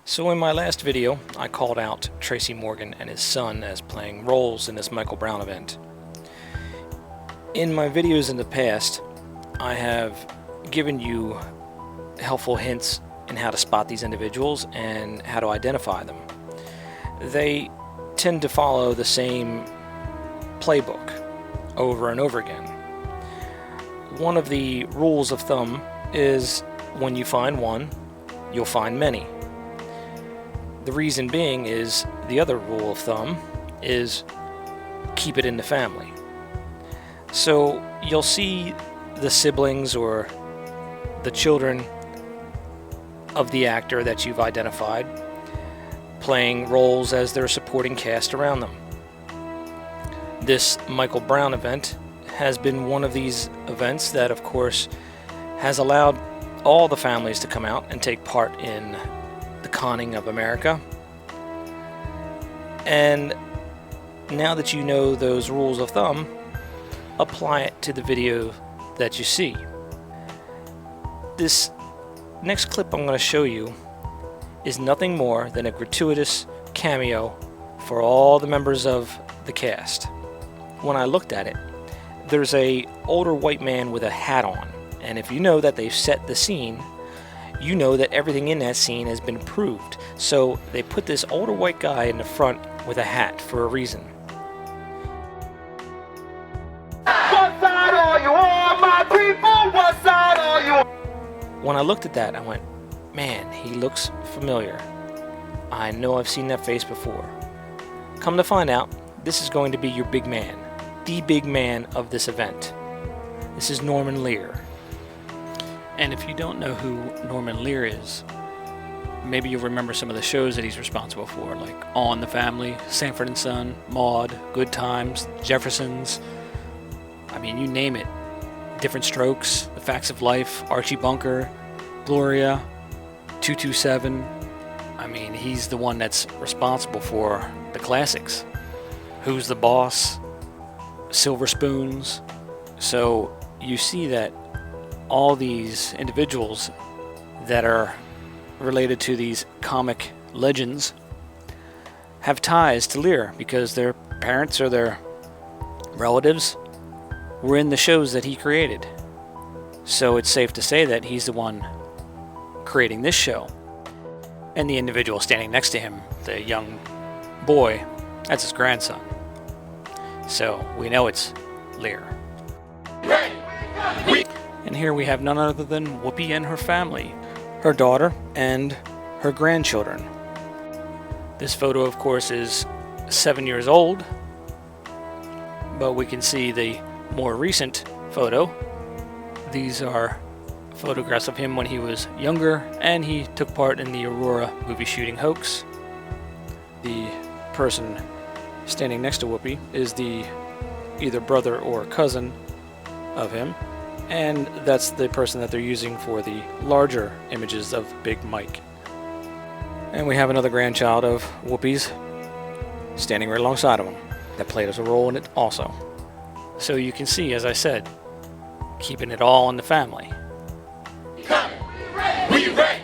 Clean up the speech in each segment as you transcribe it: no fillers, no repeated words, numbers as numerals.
So in my last video, I called out Tracy Morgan and his son as playing roles in this Michael Brown event. In my videos in the past, I have given you helpful hints in how to spot these individuals and how to identify them. They tend to follow the same playbook over and over again. One of the rules of thumb is when you find one, you'll find many. The reason being is the other rule of thumb is keep it in the family. So you'll see the siblings or the children of the actor that you've identified playing roles as their supporting cast around them. This Michael Brown event has been one of these events that, of course, has allowed all the families to come out and take part in the conning of America. And now that you know those rules of thumb, apply it to the video that you see. This next clip I'm going to show you is nothing more than a gratuitous cameo for all the members of the cast. When I looked at it, there's a older white man with a hat on, and if you know that they've set the scene, you know that everything in that scene has been approved. So they put this older white guy in the front with a hat for a reason. What side are you on, my people? What side are you on? When I looked at that, I went, man, he looks familiar. I know I've seen that face before. Come to find out, this is going to be your big man, the big man of this event. This is Norman Lear. And if you don't know who Norman Lear is, maybe you'll remember some of the shows that he's responsible for, like All in the Family, Sanford and Son, Maude, Good Times, Jeffersons. I mean, you name it. Different Strokes, The Facts of Life, Archie Bunker, Gloria, 227. I mean, he's the one that's responsible for the classics. Who's the Boss? Silver Spoons. So you see that all these individuals that are related to these comic legends have ties to Lear because their parents or their relatives were in the shows that he created. So it's safe to say that he's the one creating this show. And the individual standing next to him, the young boy, that's his grandson. So we know it's Lear. And here we have none other than Whoopi and her family, her daughter and her grandchildren. This photo, of course, is 7 years old, but we can see the more recent photo. These are photographs of him when he was younger, and he took part in the Aurora movie shooting hoax. The person standing next to Whoopi is the either brother or cousin of him, and that's the person that they're using for the larger images of Big Mike. And we have another grandchild of Whoopi's standing right alongside of him that played as a role in it also. So you can see, as I said, keeping it all in the family. Coming. We ready.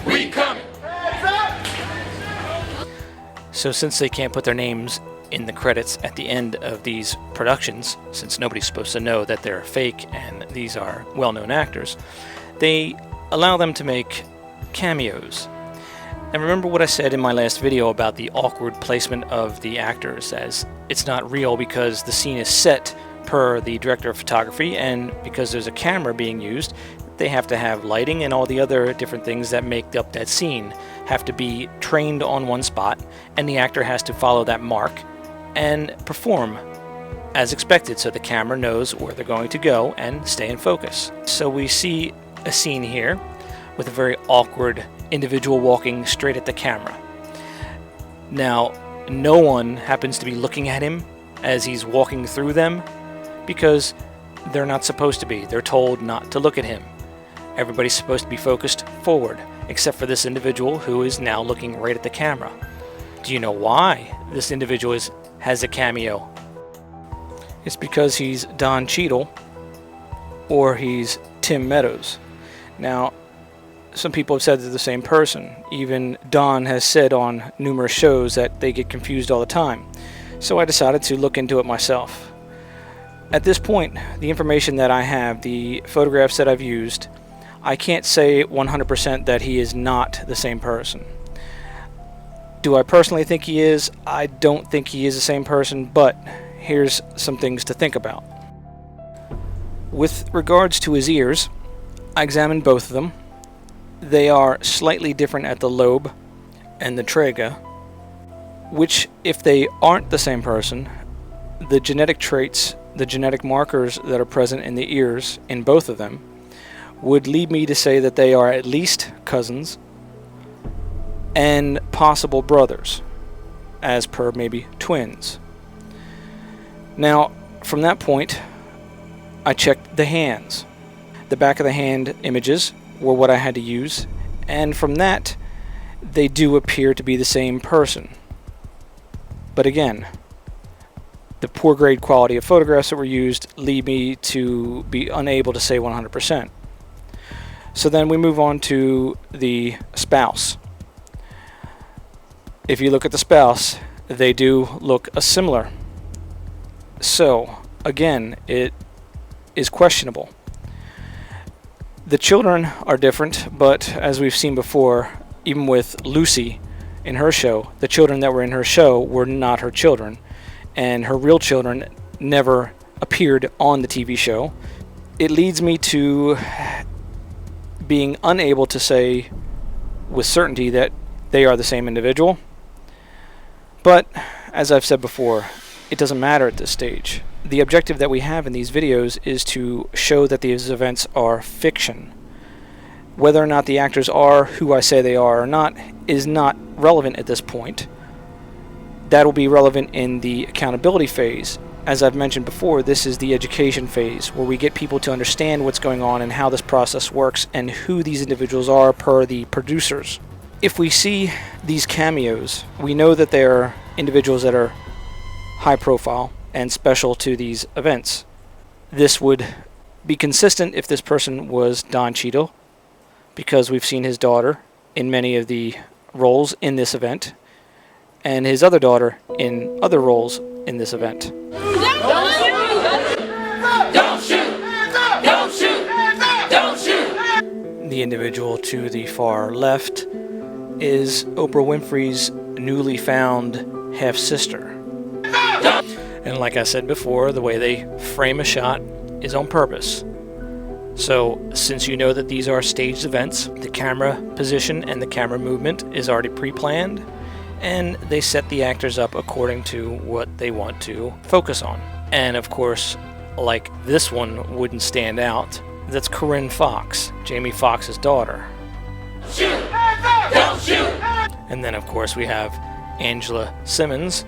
We coming. So since they can't put their names in the credits at the end of these productions, since nobody's supposed to know that they're fake and these are well-known actors, they allow them to make cameos. And remember what I said in my last video about the awkward placement of the actors, as it's not real because the scene is set per the director of photography, and because there's a camera being used, they have to have lighting and all the other different things that make up that scene have to be trained on one spot, and the actor has to follow that mark and perform as expected so the camera knows where they're going to go and stay in focus. So we see a scene here with a very awkward individual walking straight at the camera. Now, no one happens to be looking at him as he's walking through them because they're not supposed to be. They're told not to look at him. Everybody's supposed to be focused forward, except for this individual who is now looking right at the camera. Do you know why this individual has a cameo? It's because he's Don Cheadle or he's Tim Meadows. Now, some people have said they're the same person. Even Don has said on numerous shows that they get confused all the time. So I decided to look into it myself. At this point, the information that I have, the photographs that I've used, I can't say 100% that he is not the same person. Do I personally think he is? I don't think he is the same person, but here's some things to think about. With regards to his ears, I examined both of them. They are slightly different at the lobe and the trachea, which, if they aren't the same person, the genetic traits, the genetic markers that are present in the ears in both of them would lead me to say that they are at least cousins and possible brothers, as per maybe twins. Now, from that point, I checked the hands. The back of the hand images were what I had to use, and from that, they do appear to be the same person. But again, the poor grade quality of photographs that were used lead me to be unable to say 100%. So then we move on to the spouse. If you look at the spouse, they do look similar. So, again, it is questionable. The children are different, but as we've seen before, even with Lucy in her show, the children that were in her show were not her children, and her real children never appeared on the TV show. It leads me to being unable to say with certainty that they are the same individual. But, as I've said before, it doesn't matter at this stage. The objective that we have in these videos is to show that these events are fiction. Whether or not the actors are who I say they are or not is not relevant at this point. That will be relevant in the accountability phase. As I've mentioned before, this is the education phase, where we get people to understand what's going on and how this process works and who these individuals are per the producers. If we see these cameos, we know that they are individuals that are high profile and special to these events. This would be consistent if this person was Don Cheadle, because we've seen his daughter in many of the roles in this event, and his other daughter in other roles in this event. Don't shoot! Don't shoot! Don't shoot! Don't shoot! The individual to the far left is Oprah Winfrey's newly found half-sister. And like I said before, the way they frame a shot is on purpose. So, since you know that these are staged events, the camera position and the camera movement is already pre-planned, and they set the actors up according to what they want to focus on. And of course, like this one wouldn't stand out, that's Corinne Fox, Jamie Foxx's daughter. Shoot! Don't shoot! And then of course we have Angela Simmons.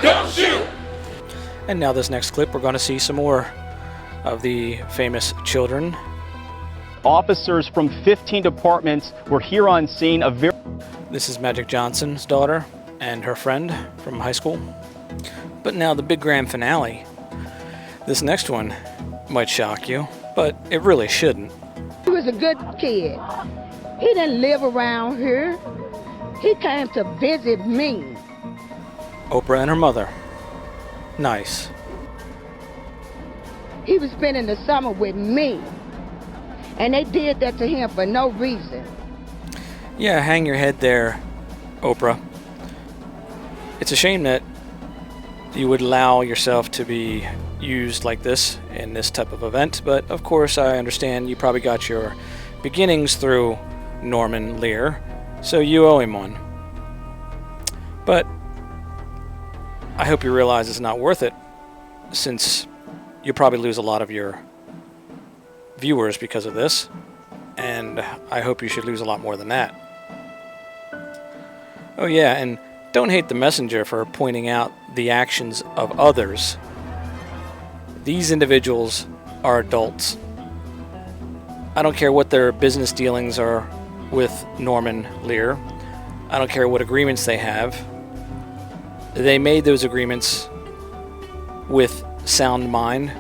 Don't shoot! And now this next clip, we're going to see some more of the famous children. Officers from 15 departments were here on scene. This is Magic Johnson's daughter and her friend from high school. But now the big grand finale. This next one might shock you, but it really shouldn't. He was a good kid. He didn't live around here. He came to visit me. Oprah and her mother. Nice. He was spending the summer with me. And they did that to him for no reason. Yeah, hang your head there, Oprah. It's a shame that you would allow yourself to be used like this in this type of event, but of course I understand you probably got your beginnings through Norman Lear, so you owe him one. But I hope you realize it's not worth it, since you'll probably lose a lot of your viewers because of this, and I hope you should lose a lot more than that. Oh yeah, and don't hate the messenger for pointing out the actions of others. These individuals are adults. I don't care what their business dealings are with Norman Lear. I don't care what agreements they have. They made those agreements with sound mind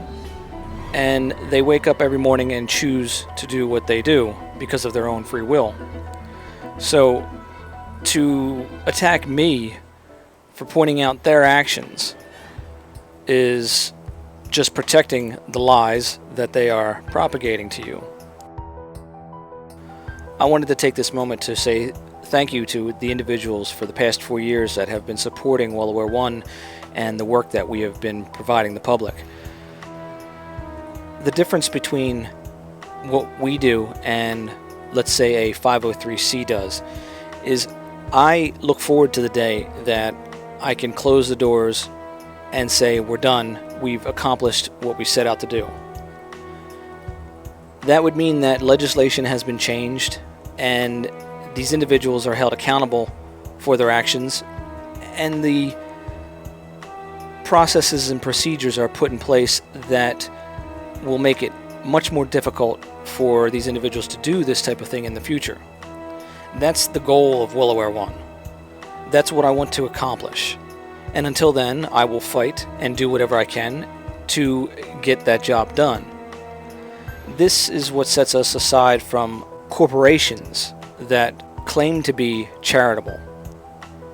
and they wake up every morning and choose to do what they do because of their own free will. So to attack me for pointing out their actions is just protecting the lies that they are propagating to you. I wanted to take this moment to say thank you to the individuals for the past 4 years that have been supporting Well Aware One and the work that we have been providing the public. The difference between what we do and, let's say, a 503c does is I look forward to the day that I can close the doors and say, we're done, we've accomplished what we set out to do. That would mean that legislation has been changed and these individuals are held accountable for their actions, and the processes and procedures are put in place that will make it much more difficult for these individuals to do this type of thing in the future. That's the goal of Well Aware One. That's what I want to accomplish. And until then, I will fight and do whatever I can to get that job done. This is what sets us aside from corporations that claim to be charitable.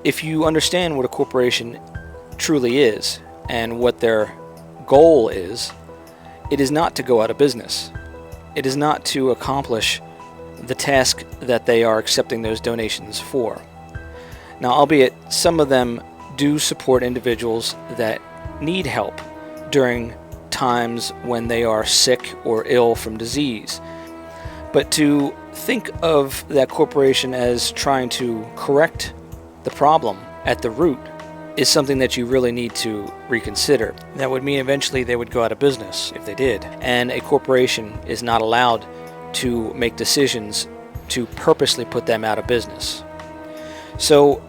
If you understand what a corporation truly is and what their goal is, it is not to go out of business. It is not to accomplish the task that they are accepting those donations for. Now, albeit some of them do support individuals that need help during times when they are sick or ill from disease. But to think of that corporation as trying to correct the problem at the root is something that you really need to reconsider. That would mean eventually they would go out of business if they did. And a corporation is not allowed to make decisions to purposely put them out of business. So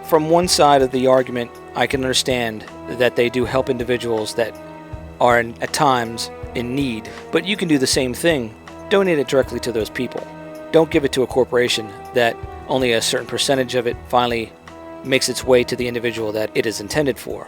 from one side of the argument, I can understand that they do help individuals that are at times in need. But you can do the same thing. Donate it directly to those people. Don't give it to a corporation that only a certain percentage of it finally makes its way to the individual that it is intended for.